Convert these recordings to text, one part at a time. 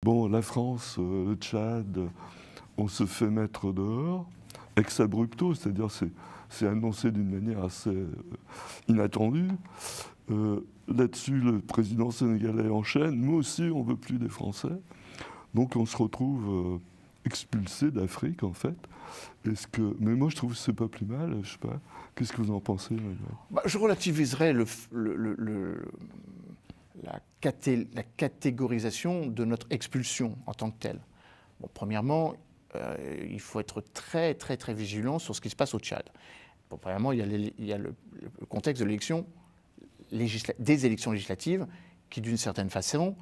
bon, la France, le Tchad, on se fait mettre dehors, ex abrupto, c'est-à-dire c'est annoncé d'une manière assez inattendue. Là-dessus, le président sénégalais enchaîne. Nous aussi, on ne veut plus des Français. Donc on se retrouve expulsé d'Afrique, en fait. Mais moi, je trouve que c'est pas plus mal. Je sais pas. Qu'est-ce que vous en pensez, Manuel ? Je relativiserais la catégorisation de notre expulsion en tant que telle. Bon, premièrement, il faut être très, très, très vigilant sur ce qui se passe au Tchad. Bon, premièrement, il y a le contexte de l'élection, des élections législatives qui, d'une certaine façon,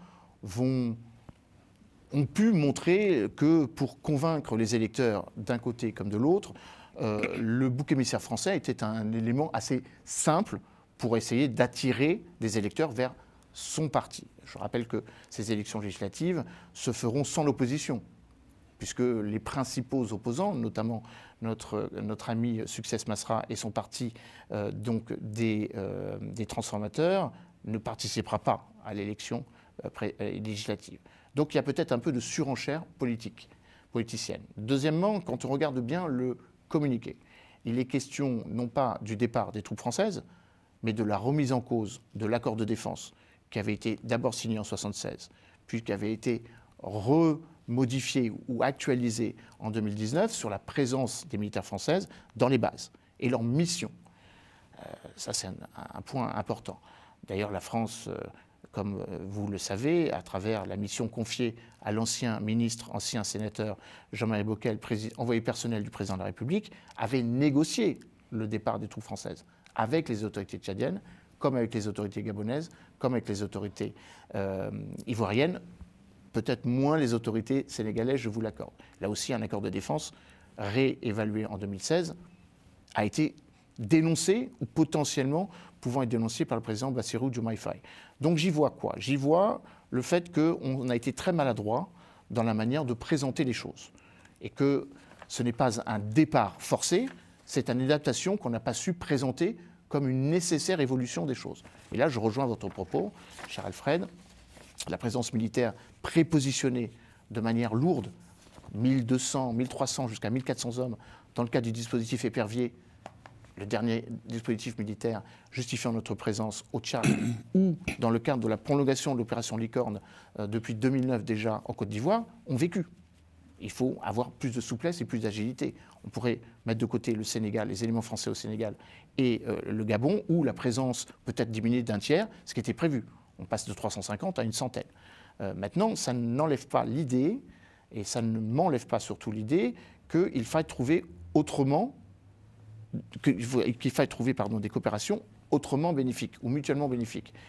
ont pu montrer que pour convaincre les électeurs d'un côté comme de l'autre, le bouc émissaire français était un élément assez simple pour essayer d'attirer des électeurs vers son parti. Je rappelle que ces élections législatives se feront sans l'opposition, puisque les principaux opposants, notamment notre ami Succès Masra et son parti donc des transformateurs, ne participera pas à l'élection législative. Donc il y a peut-être un peu de surenchère politicienne. Deuxièmement, quand on regarde bien le communiqué, il est question non pas du départ des troupes françaises, mais de la remise en cause de l'accord de défense qui avait été d'abord signé en 1976, puis qui avait été remodifié ou actualisé en 2019 sur la présence des militaires françaises dans les bases et leur mission. Ça, c'est un point important. D'ailleurs, la France, comme vous le savez, à travers la mission confiée à l'ancien ministre, ancien sénateur Jean-Marie Bockel, envoyé personnel du président de la République, avait négocié le départ des troupes françaises avec les autorités tchadiennes, comme avec les autorités gabonaises, comme avec les autorités ivoiriennes, peut-être moins les autorités sénégalaises, je vous l'accorde. Là aussi, un accord de défense réévalué en 2016 a été dénoncé ou potentiellement pouvant être dénoncé par le président Bassirou Diomaye Faye. Donc j'y vois quoi ? J'y vois le fait qu'on a été très maladroit dans la manière de présenter les choses et que ce n'est pas un départ forcé, c'est une adaptation qu'on n'a pas su présenter comme une nécessaire évolution des choses. Et là, je rejoins votre propos, cher Alfred, la présence militaire prépositionnée de manière lourde, 1200, 1300 jusqu'à 1400 hommes, dans le cadre du dispositif épervier, le dernier dispositif militaire justifiant notre présence au Tchad, ou dans le cadre de la prolongation de l'opération Licorne depuis 2009 déjà en Côte d'Ivoire, ont vécu. Il faut avoir plus de souplesse et plus d'agilité. On pourrait mettre de côté le Sénégal, les éléments français au Sénégal et le Gabon, où la présence peut être diminuée d'un tiers, ce qui était prévu. On passe de 350 à une centaine. Maintenant, ça n'enlève pas l'idée, et ça ne m'enlève pas surtout l'idée, qu'il faille trouver autrement, des coopérations autrement bénéfiques ou mutuellement bénéfiques.